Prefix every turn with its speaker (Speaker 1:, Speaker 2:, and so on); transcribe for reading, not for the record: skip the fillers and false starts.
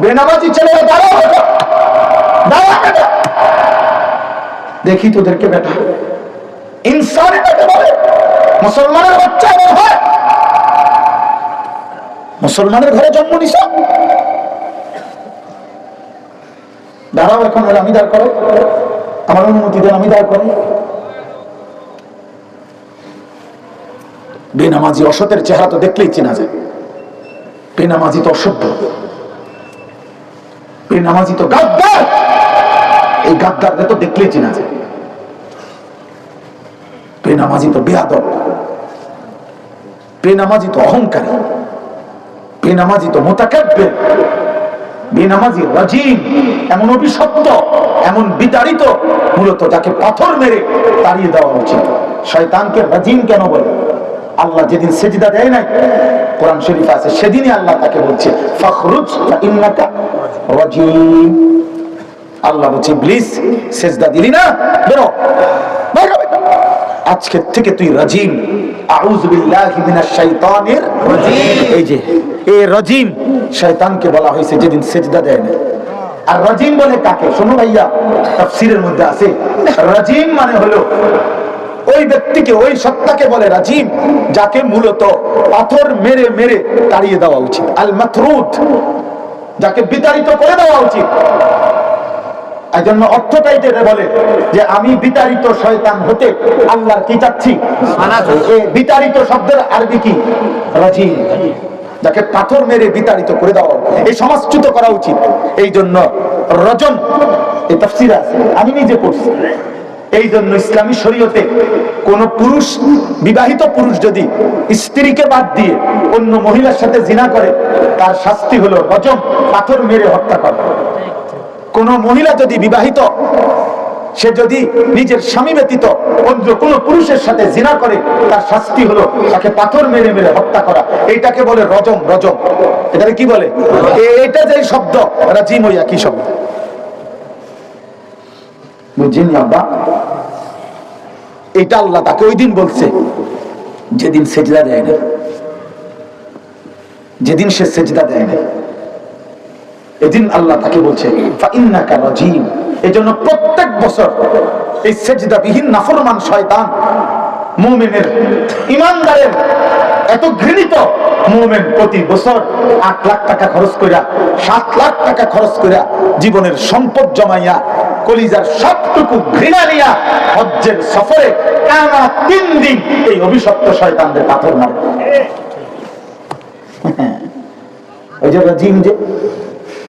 Speaker 1: বেনামাজি ছেলেরা দাঁড়াও বেটা, দাঁড়া বেটা, দেখি তোদেরকে বেটা। ইনসানি বেটা বলে মুসলমানের বাচ্চা এমন হয়? মুসলমানের ঘরে জন্ম নিছ, দাঁড়াও এখন, আমি দাঁড় করো, আমার অনুমতি দেন, আমি দাঁড় করো। বেনামাজি অসতের চেহারা তো দেখলেই চেনা যায়। বেনামাজি তো অসভ্য, বেনামাজি তো গাদ্দার, এই গাদ্দারদের তো দেখলেই চেনা যায়। বেনামাজি তো বেয়াদব, বেনামাজি তো অহংকারী, বেনামাজি তো মুতাকাব্বির, বেনামাজি রাজিম, এমন অভিশপ্ত, এমন বিতাড়িত, মূলত যাকে পাথর মেরে তাড়িয়ে দেওয়া উচিত। শয়তানকে রাজিম কেন বলে? আল্লাহ যেদিন সেজদা দেয় নাই, কোরআন শরীফ আছে, সেদিনই আল্লাহ তাকে বলছে ফাখরুজ ফাইন্নাকা রাজিম। আল্লাহ বলছে ইবলিস সেজদা দিলি না, বেরো, বের হবে, আজকে থেকে তুই রাজিম। আউযু বিল্লাহি মিনাশ শাইতানির রাজিম। এই যে এই রাজিম শয়তানকে বলা হয়েছে যেদিন সেজদা দেয় না। আর রাজিম বলে কাকে? শোনো ভাইয়া, তাফসীরের মধ্যে আছে রাজিম মানে হলো ওই ব্যক্তিকে, ওই সত্তাকে বলে রাজিম যাকে মূলত পাথর মেরে মেরে তাড়িয়ে দেওয়া উচিত। আল মাতরুদ, যাকে বিতাড়িত করে দেওয়া উচিত। এই জন্য অর্থটাই এটা বলে যে আমি বিতাড়িত শয়তান হতে আল্লাহর কি চাচ্ছি? বিতাড়িত শব্দের আরবি কি? রাজিম, যাকে পাথর মেরে বিতাড়িত করে দেওয়া, এই সমাজচ্যুত করা উচিত। এই জন্য রজম, এই তাফসীরে আছে, আমি নিজে পড়ছি। এই জন্য ইসলামী শরীয়তে কোন পুরুষ, বিবাহিত পুরুষ যদি স্ত্রীকে বাদ দিয়ে অন্য মহিলার সাথে জিনা করে, তার শাস্তি হলো রজম, পাথর মেরে হত্যা করা। কোন মহিলা যদি বিবাহিত, সে যদি নিজের স্বামী ব্যতীত অন্য কোন পুরুষের সাথে জিনা করে, তার শাস্তি হলো তাকে পাথর মেরে মেরে হত্যা করা। এইটাকে বলে রজম। রজম এটাকে কি বলে? এটা যে শব্দ, রাজিম ওই একই শব্দ, বুঝছেন আব্বা? এটা আল্লাহ তাকে ওই দিন বলছে যেদিন সেজদা দেয় না, যেদিন সে সেজদা দেয় না, এদিন আল্লাহ তাকে বলছে ফাইন্নাকা রাজিম। এজন্য প্রত্যেক বছর এই সেজদাবিহীন নাফরমান শয়তান মুমিনের, ঈমানদারের এত ঘৃণিত মুমিন প্রতি বছর 8 লাখ টাকা খরচ কইরা, 7 লাখ টাকা খরচ কইরা, জীবনের সম্পদ জমাইয়া, কলিজার সবটুকু ঘৃণা নিয়া হজ্জের সফরে টানা 3 দিন এই অভিশপ্ত শয়তানদের পাথর মারে। ওই যে রাজিম, যে